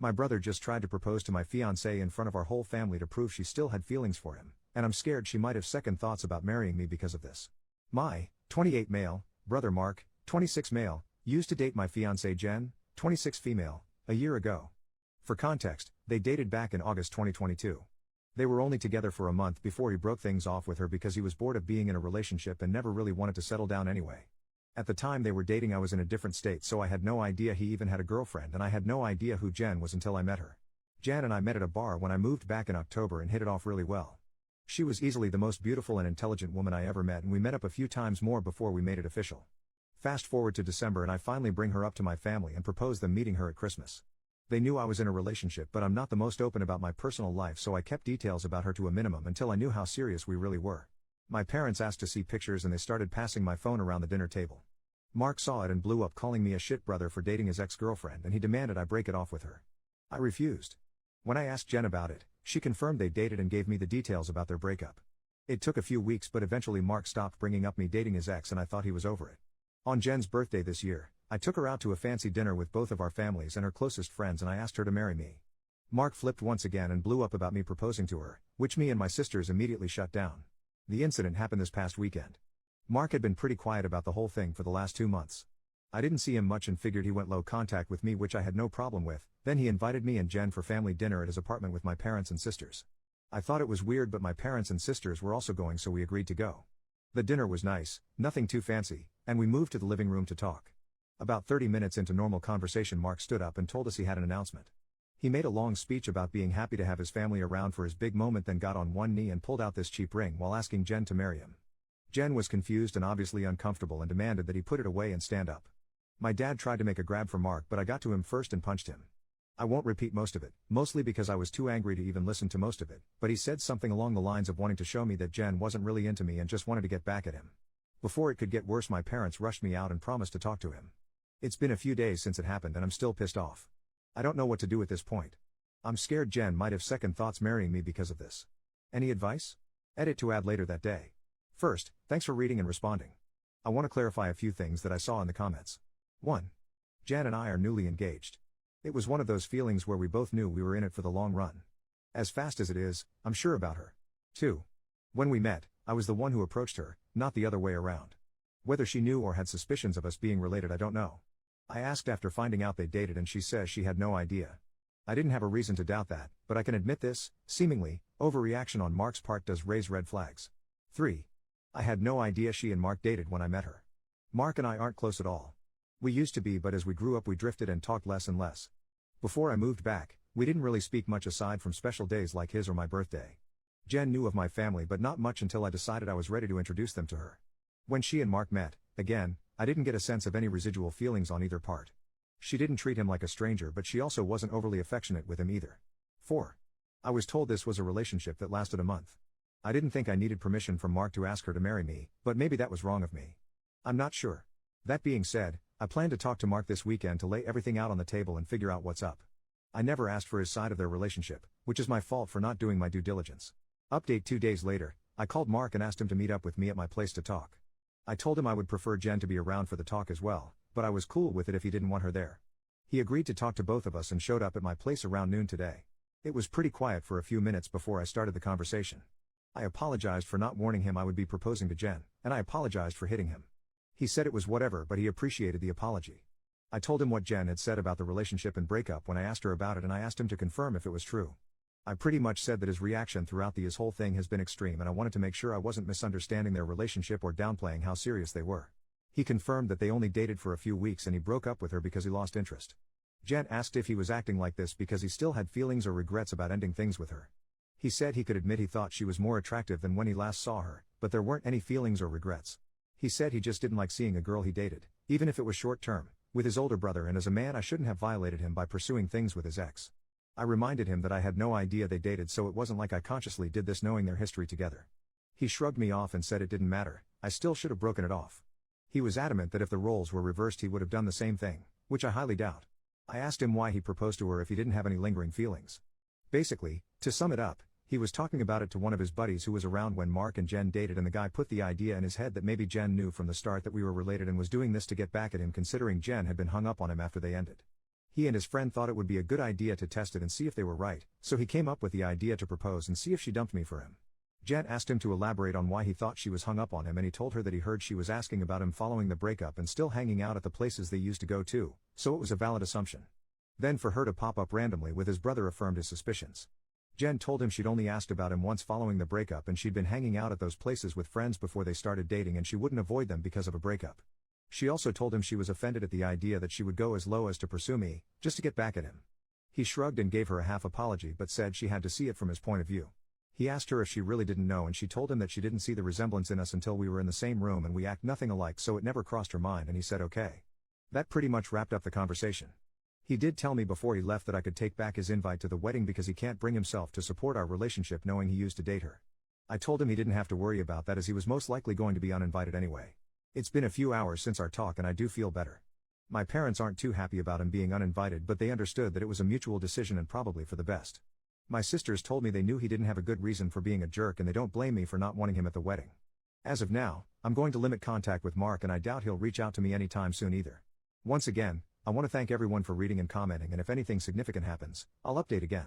My brother just tried to propose to my fiancée in front of our whole family to prove she still had feelings for him, and I'm scared she might have second thoughts about marrying me because of this. My 28 male brother Mark, 26 male, used to date my fiancée Jen, 26 female, a year ago. For context, they dated back in August 2022. They were only together for a month before he broke things off with her because he was bored of being in a relationship and never really wanted to settle down anyway. At the time they were dating I was in a different state, so I had no idea he even had a girlfriend, and I had no idea who Jen was until I met her. Jen and I met at a bar when I moved back in October and hit it off really well. She was easily the most beautiful and intelligent woman I ever met, and we met up a few times more before we made it official. Fast forward to December and I finally bring her up to my family and propose them meeting her at Christmas. They knew I was in a relationship, but I'm not the most open about my personal life, so I kept details about her to a minimum until I knew how serious we really were. My parents asked to see pictures and they started passing my phone around the dinner table. Mark saw it and blew up, calling me a shit brother for dating his ex-girlfriend, and he demanded I break it off with her. I refused. When I asked Jen about it, she confirmed they dated and gave me the details about their breakup. It took a few weeks, but eventually Mark stopped bringing up me dating his ex and I thought he was over it. On Jen's birthday this year, I took her out to a fancy dinner with both of our families and her closest friends, and I asked her to marry me. Mark flipped once again and blew up about me proposing to her, which me and my sisters immediately shut down. The incident happened this past weekend. Mark had been pretty quiet about the whole thing for the last 2 months. I didn't see him much and figured he went low contact with me, which I had no problem with. Then he invited me and Jen for family dinner at his apartment with my parents and sisters. I thought it was weird, but my parents and sisters were also going, so we agreed to go. The dinner was nice, nothing too fancy, and we moved to the living room to talk. About 30 minutes into normal conversation, Mark stood up and told us he had an announcement. He made a long speech about being happy to have his family around for his big moment, then got on one knee and pulled out this cheap ring while asking Jen to marry him. Jen was confused and obviously uncomfortable and demanded that he put it away and stand up. My dad tried to make a grab for Mark, but I got to him first and punched him. I won't repeat most of it, mostly because I was too angry to even listen to most of it, but he said something along the lines of wanting to show me that Jen wasn't really into me and just wanted to get back at him. Before it could get worse, my parents rushed me out and promised to talk to him. It's been a few days since it happened and I'm still pissed off. I don't know what to do at this point. I'm scared Jen might have second thoughts marrying me because of this. Any advice? Edit to add later that day. First, thanks for reading and responding. I want to clarify a few things that I saw in the comments. 1. Jen and I are newly engaged. It was one of those feelings where we both knew we were in it for the long run. As fast as it is, I'm sure about her. 2. When we met, I was the one who approached her, not the other way around. Whether she knew or had suspicions of us being related, I don't know. I asked after finding out they dated and she says she had no idea. I didn't have a reason to doubt that, but I can admit this, seemingly, overreaction on Mark's part does raise red flags. 3. I had no idea she and Mark dated when I met her. Mark and I aren't close at all. We used to be, but as we grew up we drifted and talked less and less. Before I moved back, we didn't really speak much aside from special days like his or my birthday. Jen knew of my family but not much until I decided I was ready to introduce them to her. When she and Mark met, again, I didn't get a sense of any residual feelings on either part. She didn't treat him like a stranger, but she also wasn't overly affectionate with him either. 4. I was told this was a relationship that lasted a month. I didn't think I needed permission from Mark to ask her to marry me, but maybe that was wrong of me. I'm not sure. That being said, I plan to talk to Mark this weekend to lay everything out on the table and figure out what's up. I never asked for his side of their relationship, which is my fault for not doing my due diligence. Update 2 days later, I called Mark and asked him to meet up with me at my place to talk. I told him I would prefer Jen to be around for the talk as well, but I was cool with it if he didn't want her there. He agreed to talk to both of us and showed up at my place around noon today. It was pretty quiet for a few minutes before I started the conversation. I apologized for not warning him I would be proposing to Jen, and I apologized for hitting him. He said it was whatever, but he appreciated the apology. I told him what Jen had said about the relationship and breakup when I asked her about it, and I asked him to confirm if it was true. I pretty much said that his reaction throughout his whole thing has been extreme, and I wanted to make sure I wasn't misunderstanding their relationship or downplaying how serious they were. He confirmed that they only dated for a few weeks and he broke up with her because he lost interest. Jen asked if he was acting like this because he still had feelings or regrets about ending things with her. He said he could admit he thought she was more attractive than when he last saw her, but there weren't any feelings or regrets. He said he just didn't like seeing a girl he dated, even if it was short term, with his older brother, and as a man I shouldn't have violated him by pursuing things with his ex. I reminded him that I had no idea they dated, so it wasn't like I consciously did this knowing their history together. He shrugged me off and said it didn't matter, I still should have broken it off. He was adamant that if the roles were reversed he would have done the same thing, which I highly doubt. I asked him why he proposed to her if he didn't have any lingering feelings. Basically, to sum it up, he was talking about it to one of his buddies who was around when Mark and Jen dated, and the guy put the idea in his head that maybe Jen knew from the start that we were related and was doing this to get back at him, considering Jen had been hung up on him after they ended. He and his friend thought it would be a good idea to test it and see if they were right, so he came up with the idea to propose and see if she dumped me for him. Jen asked him to elaborate on why he thought she was hung up on him, and he told her that he heard she was asking about him following the breakup and still hanging out at the places they used to go to, so it was a valid assumption. Then for her to pop up randomly with his brother affirmed his suspicions. Jen told him she'd only asked about him once following the breakup and she'd been hanging out at those places with friends before they started dating and she wouldn't avoid them because of a breakup. She also told him she was offended at the idea that she would go as low as to pursue me, just to get back at him. He shrugged and gave her a half apology but said she had to see it from his point of view. He asked her if she really didn't know and she told him that she didn't see the resemblance in us until we were in the same room and we act nothing alike, so it never crossed her mind, and he said okay. That pretty much wrapped up the conversation. He did tell me before he left that I could take back his invite to the wedding because he can't bring himself to support our relationship knowing he used to date her. I told him he didn't have to worry about that as he was most likely going to be uninvited anyway. It's been a few hours since our talk and I do feel better. My parents aren't too happy about him being uninvited, but they understood that it was a mutual decision and probably for the best. My sisters told me they knew he didn't have a good reason for being a jerk and they don't blame me for not wanting him at the wedding. As of now, I'm going to limit contact with Mark and I doubt he'll reach out to me anytime soon either. Once again, I want to thank everyone for reading and commenting, and if anything significant happens, I'll update again.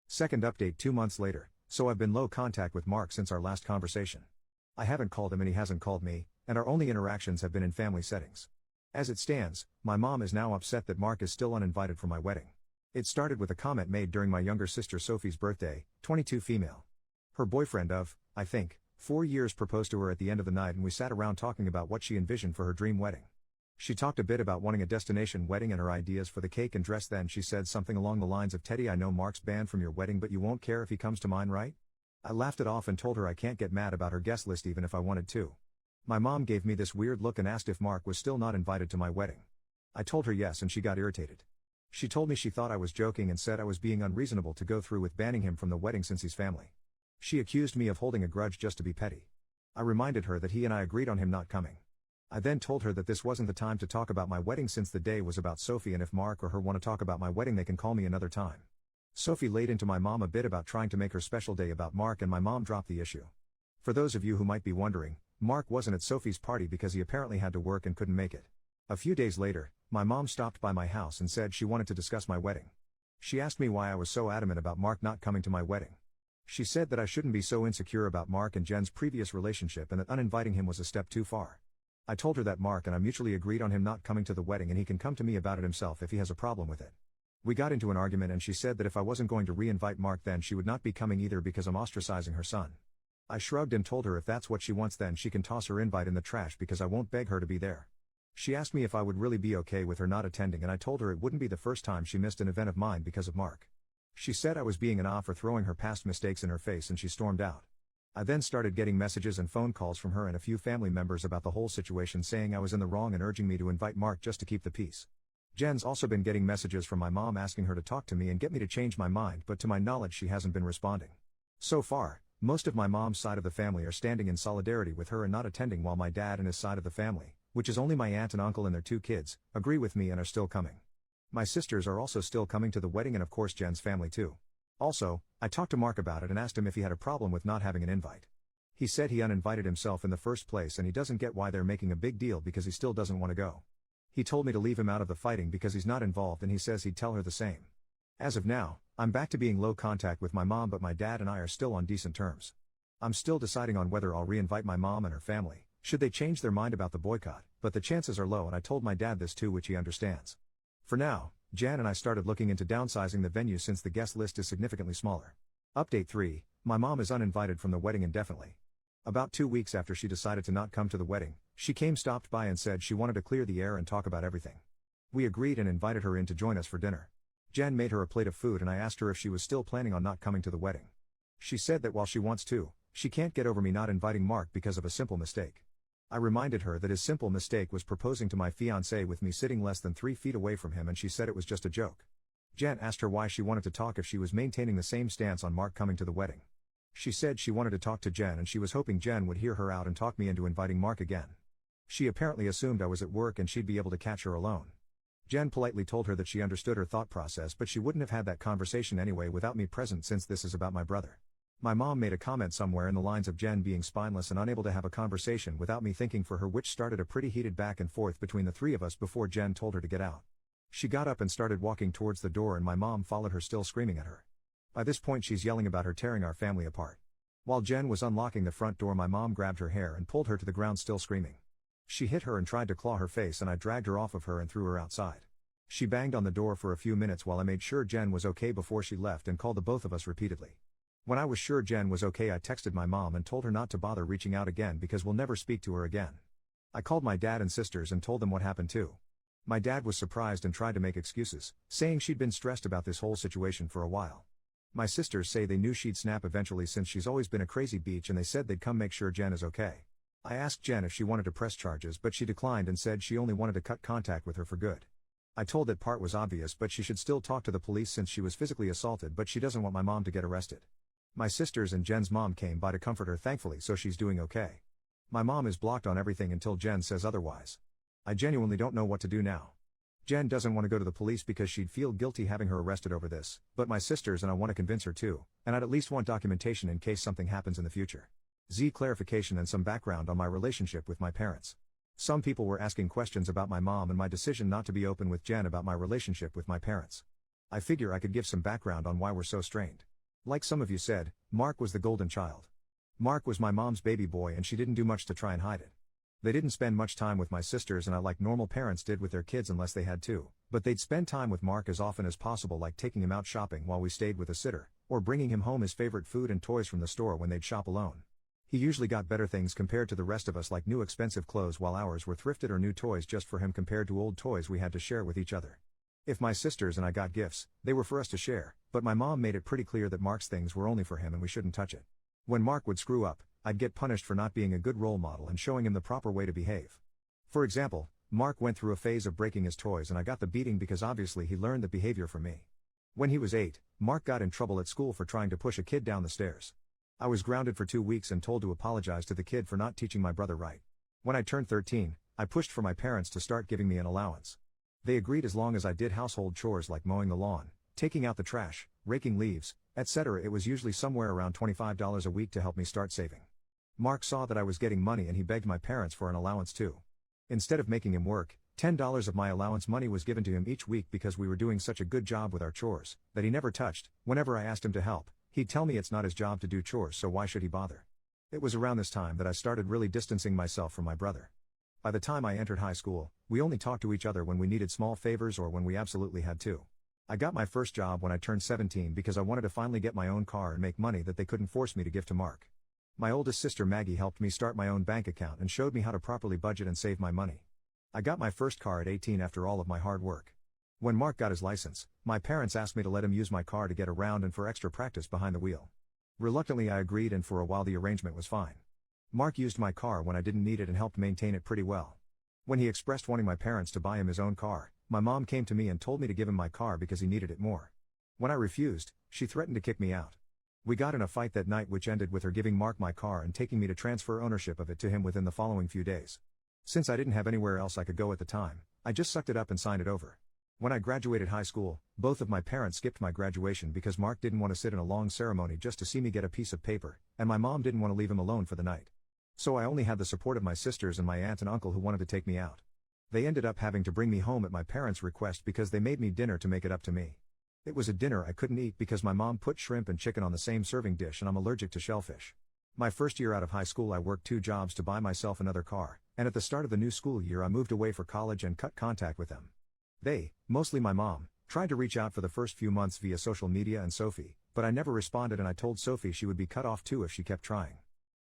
Second update 2 months later, so I've been low contact with Mark since our last conversation. I haven't called him and he hasn't called me, and our only interactions have been in family settings. As it stands, my mom is now upset that Mark is still uninvited for my wedding. It started with a comment made during my younger sister Sophie's birthday, 22 female. Her boyfriend of, I think, 4 years proposed to her at the end of the night and we sat around talking about what she envisioned for her dream wedding. She talked a bit about wanting a destination wedding and her ideas for the cake and dress. Then she said something along the lines of, "Teddy, I know Mark's banned from your wedding but you won't care if he comes to mine, right?" I laughed it off and told her I can't get mad about her guest list even if I wanted to. My mom gave me this weird look and asked if Mark was still not invited to my wedding. I told her yes and she got irritated. She told me she thought I was joking and said I was being unreasonable to go through with banning him from the wedding since he's family. She accused me of holding a grudge just to be petty. I reminded her that he and I agreed on him not coming. I then told her that this wasn't the time to talk about my wedding since the day was about Sophie, and if Mark or her want to talk about my wedding they can call me another time. Sophie laid into my mom a bit about trying to make her special day about Mark and my mom dropped the issue. For those of you who might be wondering, Mark wasn't at Sophie's party because he apparently had to work and couldn't make it. A few days later, my mom stopped by my house and said she wanted to discuss my wedding. She asked me why I was so adamant about Mark not coming to my wedding. She said that I shouldn't be so insecure about Mark and Jen's previous relationship and that uninviting him was a step too far. I told her that Mark and I mutually agreed on him not coming to the wedding and he can come to me about it himself if he has a problem with it. We got into an argument and she said that if I wasn't going to re-invite Mark then she would not be coming either because I'm ostracizing her son. I shrugged and told her if that's what she wants then she can toss her invite in the trash because I won't beg her to be there. She asked me if I would really be okay with her not attending and I told her it wouldn't be the first time she missed an event of mine because of Mark. She said I was being an off for throwing her past mistakes in her face and she stormed out. I then started getting messages and phone calls from her and a few family members about the whole situation saying I was in the wrong and urging me to invite Mark just to keep the peace. Jen's also been getting messages from my mom asking her to talk to me and get me to change my mind, but to my knowledge she hasn't been responding. So far, most of my mom's side of the family are standing in solidarity with her and not attending, while my dad and his side of the family, which is only my aunt and uncle and their 2 kids, agree with me and are still coming. My sisters are also still coming to the wedding and of course Jen's family too. Also, I talked to Mark about it and asked him if he had a problem with not having an invite. He said he uninvited himself in the first place and he doesn't get why they're making a big deal because he still doesn't want to go. He told me to leave him out of the fighting because he's not involved and he says he'd tell her the same. As of now, I'm back to being low contact with my mom, but my dad and I are still on decent terms. I'm still deciding on whether I'll re-invite my mom and her family, should they change their mind about the boycott, but the chances are low and I told my dad this too, which he understands. For now, Jan and I started looking into downsizing the venue since the guest list is significantly smaller. Update 3, my mom is uninvited from the wedding indefinitely. About 2 weeks after she decided to not come to the wedding, she stopped by and said she wanted to clear the air and talk about everything. We agreed and invited her in to join us for dinner. Jan made her a plate of food and I asked her if she was still planning on not coming to the wedding. She said that while she wants to, she can't get over me not inviting Mark because of a simple mistake. I reminded her that his simple mistake was proposing to my fiancée with me sitting less than 3 feet away from him and she said it was just a joke. Jan asked her why she wanted to talk if she was maintaining the same stance on Mark coming to the wedding. She said she wanted to talk to Jen and she was hoping Jen would hear her out and talk me into inviting Mark again. She apparently assumed I was at work and she'd be able to catch her alone. Jen politely told her that she understood her thought process but she wouldn't have had that conversation anyway without me present since this is about my brother. My mom made a comment somewhere in the lines of Jen being spineless and unable to have a conversation without me thinking for her, which started a pretty heated back and forth between the 3 of us before Jen told her to get out. She got up and started walking towards the door and my mom followed her still screaming at her. By this point she's yelling about her tearing our family apart. While Jen was unlocking the front door my mom grabbed her hair and pulled her to the ground still screaming. She hit her and tried to claw her face and I dragged her off of her and threw her outside. She banged on the door for a few minutes while I made sure Jen was okay before she left and called the both of us repeatedly. When I was sure Jen was okay I texted my mom and told her not to bother reaching out again because we'll never speak to her again. I called my dad and sisters and told them what happened too. My dad was surprised and tried to make excuses, saying she'd been stressed about this whole situation for a while. My sisters say they knew she'd snap eventually since she's always been a crazy bitch and they said they'd come make sure Jen is okay. I asked Jen if she wanted to press charges but she declined and said she only wanted to cut contact with her for good. I told that part was obvious but she should still talk to the police since she was physically assaulted but she doesn't want my mom to get arrested. My sisters and Jen's mom came by to comfort her thankfully so she's doing okay. My mom is blocked on everything until Jen says otherwise. I genuinely don't know what to do now. Jen doesn't want to go to the police because she'd feel guilty having her arrested over this, but my sisters and I want to convince her too, and I'd at least want documentation in case something happens in the future. Clarification and some background on my relationship with my parents. Some people were asking questions about my mom and my decision not to be open with Jen about my relationship with my parents. I figure I could give some background on why we're so strained. Like some of you said, Mark was the golden child. Mark was my mom's baby boy and she didn't do much to try and hide it. They didn't spend much time with my sisters and I like normal parents did with their kids unless they had to, but they'd spend time with Mark as often as possible like taking him out shopping while we stayed with a sitter, or bringing him home his favorite food and toys from the store when they'd shop alone. He usually got better things compared to the rest of us like new expensive clothes while ours were thrifted or new toys just for him compared to old toys we had to share with each other. If my sisters and I got gifts, they were for us to share, but my mom made it pretty clear that Mark's things were only for him and we shouldn't touch it. When Mark would screw up, I'd get punished for not being a good role model and showing him the proper way to behave. For example, Mark went through a phase of breaking his toys and I got the beating because obviously he learned the behavior from me. When he was 8, Mark got in trouble at school for trying to push a kid down the stairs. I was grounded for 2 weeks and told to apologize to the kid for not teaching my brother right. When I turned 13, I pushed for my parents to start giving me an allowance. They agreed as long as I did household chores like mowing the lawn, taking out the trash, raking leaves, etc. It was usually somewhere around $25 a week to help me start saving. Mark saw that I was getting money and he begged my parents for an allowance too. Instead of making him work, $10 of my allowance money was given to him each week because we were doing such a good job with our chores, that he never touched. Whenever I asked him to help, he'd tell me it's not his job to do chores so why should he bother. It was around this time that I started really distancing myself from my brother. By the time I entered high school, we only talked to each other when we needed small favors or when we absolutely had to. I got my first job when I turned 17 because I wanted to finally get my own car and make money that they couldn't force me to give to Mark. My oldest sister Maggie helped me start my own bank account and showed me how to properly budget and save my money. I got my first car at 18 after all of my hard work. When Mark got his license, my parents asked me to let him use my car to get around and for extra practice behind the wheel. Reluctantly I agreed and for a while the arrangement was fine. Mark used my car when I didn't need it and helped maintain it pretty well. When he expressed wanting my parents to buy him his own car, my mom came to me and told me to give him my car because he needed it more. When I refused, she threatened to kick me out. We got in a fight that night which ended with her giving Mark my car and taking me to transfer ownership of it to him within the following few days. Since I didn't have anywhere else I could go at the time, I just sucked it up and signed it over. When I graduated high school, both of my parents skipped my graduation because Mark didn't want to sit in a long ceremony just to see me get a piece of paper, and my mom didn't want to leave him alone for the night. So I only had the support of my sisters and my aunt and uncle who wanted to take me out. They ended up having to bring me home at my parents' request because they made me dinner to make it up to me. It was a dinner I couldn't eat because my mom put shrimp and chicken on the same serving dish and I'm allergic to shellfish. My first year out of high school I worked 2 jobs to buy myself another car, and at the start of the new school year I moved away for college and cut contact with them. They, mostly my mom, tried to reach out for the first few months via social media and Sophie, but I never responded and I told Sophie she would be cut off too if she kept trying.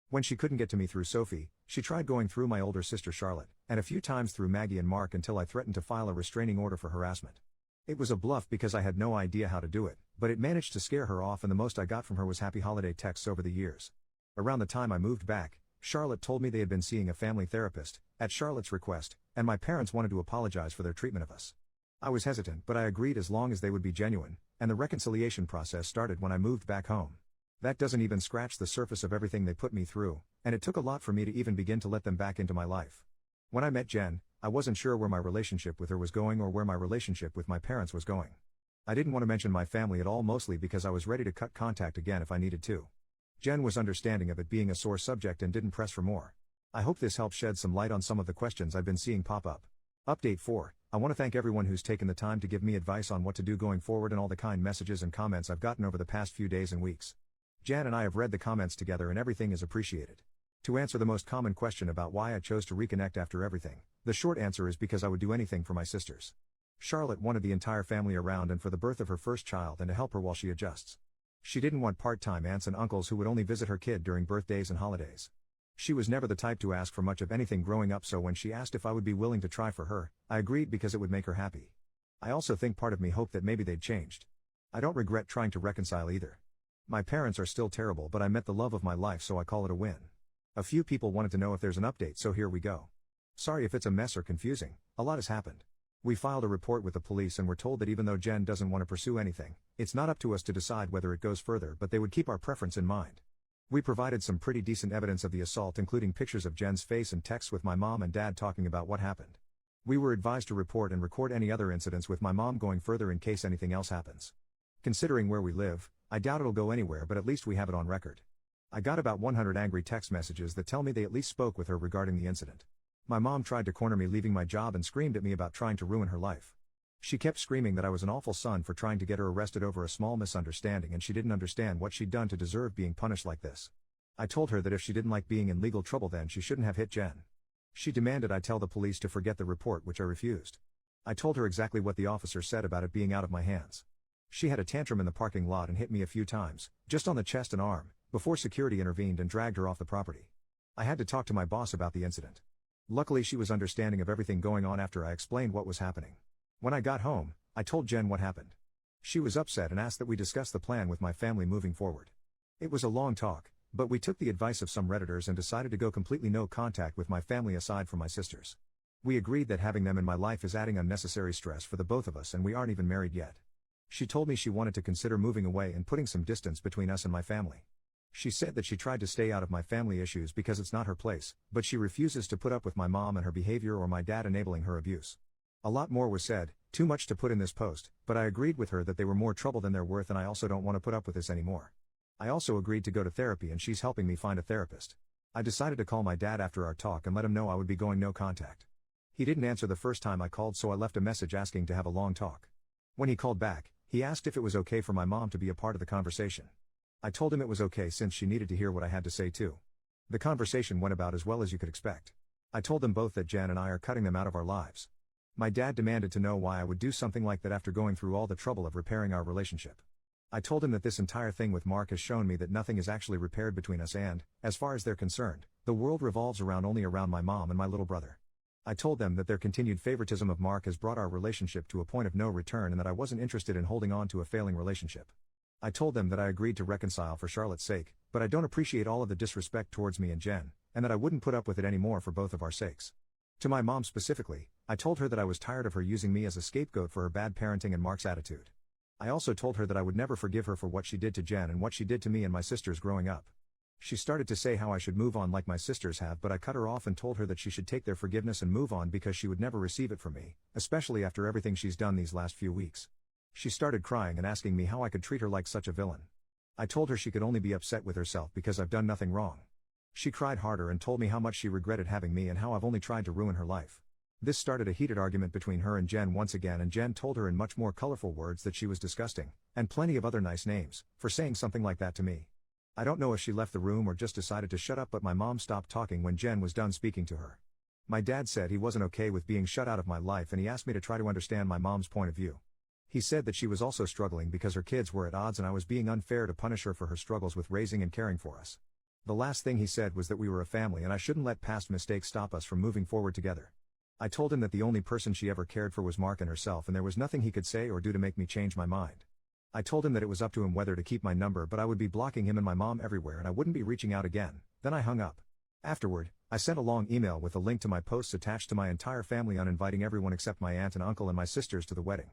When she couldn't get to me through Sophie, she tried going through my older sister Charlotte, and a few times through Maggie and Mark until I threatened to file a restraining order for harassment. It was a bluff because I had no idea how to do it, but it managed to scare her off and the most I got from her was happy holiday texts over the years. Around the time I moved back, Charlotte told me they had been seeing a family therapist, at Charlotte's request, and my parents wanted to apologize for their treatment of us. I was hesitant but I agreed as long as they would be genuine, and the reconciliation process started when I moved back home. That doesn't even scratch the surface of everything they put me through, and it took a lot for me to even begin to let them back into my life. When I met Jen, I wasn't sure where my relationship with her was going or where my relationship with my parents was going. I didn't want to mention my family at all mostly because I was ready to cut contact again if I needed to. Jen was understanding of it being a sore subject and didn't press for more. I hope this helps shed some light on some of the questions I've been seeing pop up. Update 4. I want to thank everyone who's taken the time to give me advice on what to do going forward and all the kind messages and comments I've gotten over the past few days and weeks. Jan and I have read the comments together and everything is appreciated. To answer the most common question about why I chose to reconnect after everything, the short answer is because I would do anything for my sisters. Charlotte wanted the entire family around and for the birth of her first child and to help her while she adjusts. She didn't want part-time aunts and uncles who would only visit her kid during birthdays and holidays. She was never the type to ask for much of anything growing up, so when she asked if I would be willing to try for her, I agreed because it would make her happy. I also think part of me hoped that maybe they'd changed. I don't regret trying to reconcile either. My parents are still terrible, but I met the love of my life, so I call it a win. A few people wanted to know if there's an update, so here we go. Sorry if it's a mess or confusing, a lot has happened. We filed a report with the police and were told that even though Jen doesn't want to pursue anything, it's not up to us to decide whether it goes further, but they would keep our preference in mind. We provided some pretty decent evidence of the assault, including pictures of Jen's face and texts with my mom and dad talking about what happened. We were advised to report and record any other incidents with my mom going further in case anything else happens. Considering where we live, I doubt it'll go anywhere, but at least we have it on record. I got about 100 angry text messages that tell me they at least spoke with her regarding the incident. My mom tried to corner me leaving my job and screamed at me about trying to ruin her life. She kept screaming that I was an awful son for trying to get her arrested over a small misunderstanding, and she didn't understand what she'd done to deserve being punished like this. I told her that if she didn't like being in legal trouble, then she shouldn't have hit Jen. She demanded I tell the police to forget the report, which I refused. I told her exactly what the officer said about it being out of my hands. She had a tantrum in the parking lot and hit me a few times, just on the chest and arm, before security intervened and dragged her off the property. I had to talk to my boss about the incident. Luckily, she was understanding of everything going on after I explained what was happening. When I got home, I told Jen what happened. She was upset and asked that we discuss the plan with my family moving forward. It was a long talk, but we took the advice of some Redditors and decided to go completely no contact with my family aside from my sisters. We agreed that having them in my life is adding unnecessary stress for the both of us, and we aren't even married yet. She told me she wanted to consider moving away and putting some distance between us and my family. She said that she tried to stay out of my family issues because it's not her place, but she refuses to put up with my mom and her behavior or my dad enabling her abuse. A lot more was said, too much to put in this post, but I agreed with her that they were more trouble than they're worth, and I also don't want to put up with this anymore. I also agreed to go to therapy, and she's helping me find a therapist. I decided to call my dad after our talk and let him know I would be going no contact. He didn't answer the first time I called, so I left a message asking to have a long talk. When he called back, he asked if it was okay for my mom to be a part of the conversation. I told him it was okay since she needed to hear what I had to say too. The conversation went about as well as you could expect. I told them both that Jen and I are cutting them out of our lives. My dad demanded to know why I would do something like that after going through all the trouble of repairing our relationship. I told him that this entire thing with Mark has shown me that nothing is actually repaired between us, and, as far as they're concerned, the world revolves only around my mom and my little brother. I told them that their continued favoritism of Mark has brought our relationship to a point of no return and that I wasn't interested in holding on to a failing relationship. I told them that I agreed to reconcile for Charlotte's sake, but I don't appreciate all of the disrespect towards me and Jen, and that I wouldn't put up with it anymore for both of our sakes. To my mom specifically, I told her that I was tired of her using me as a scapegoat for her bad parenting and Mark's attitude. I also told her that I would never forgive her for what she did to Jen and what she did to me and my sisters growing up. She started to say how I should move on like my sisters have, but I cut her off and told her that she should take their forgiveness and move on because she would never receive it from me, especially after everything she's done these last few weeks. She started crying and asking me how I could treat her like such a villain. I told her she could only be upset with herself because I've done nothing wrong. She cried harder and told me how much she regretted having me and how I've only tried to ruin her life. This started a heated argument between her and Jen once again, and Jen told her in much more colorful words that she was disgusting, and plenty of other nice names, for saying something like that to me. I don't know if she left the room or just decided to shut up, but my mom stopped talking when Jen was done speaking to her. My dad said he wasn't okay with being shut out of my life, and he asked me to try to understand my mom's point of view. He said that she was also struggling because her kids were at odds and I was being unfair to punish her for her struggles with raising and caring for us. The last thing he said was that we were a family and I shouldn't let past mistakes stop us from moving forward together. I told him that the only person she ever cared for was Mark and herself, and there was nothing he could say or do to make me change my mind. I told him that it was up to him whether to keep my number, but I would be blocking him and my mom everywhere and I wouldn't be reaching out again. Then I hung up. Afterward, I sent a long email with a link to my posts attached to my entire family on inviting everyone except my aunt and uncle and my sisters to the wedding.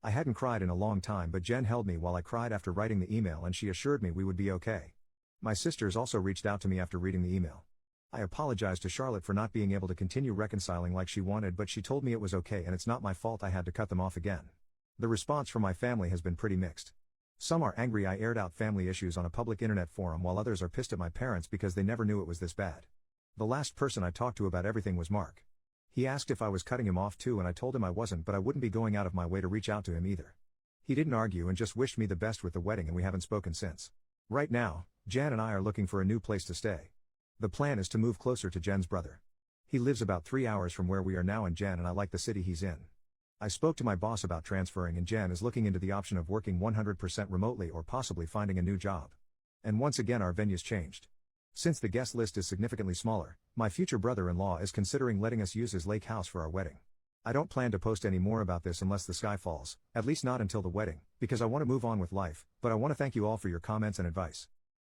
I hadn't cried in a long time, but Jen held me while I cried after writing the email, and she assured me we would be okay. My sisters also reached out to me after reading the email. I apologized to Charlotte for not being able to continue reconciling like she wanted, but she told me it was okay and it's not my fault I had to cut them off again. The response from my family has been pretty mixed. Some are angry I aired out family issues on a public internet forum, while others are pissed at my parents because they never knew it was this bad. The last person I talked to about everything was Mark. He asked if I was cutting him off too, and I told him I wasn't, but I wouldn't be going out of my way to reach out to him either. He didn't argue and just wished me the best with the wedding, and we haven't spoken since. Right now, Jan and I are looking for a new place to stay. The plan is to move closer to Jen's brother. He lives about 3 hours from where we are now, and Jan and I like the city he's in. I spoke to my boss about transferring, and Jan is looking into the option of working 100% remotely or possibly finding a new job. And once again our venue's changed. Since the guest list is significantly smaller, my future brother-in-law is considering letting us use his lake house for our wedding. I don't plan to post any more about this unless the sky falls, at least not until the wedding, because I want to move on with life, but I want to thank you all for your comments and advice.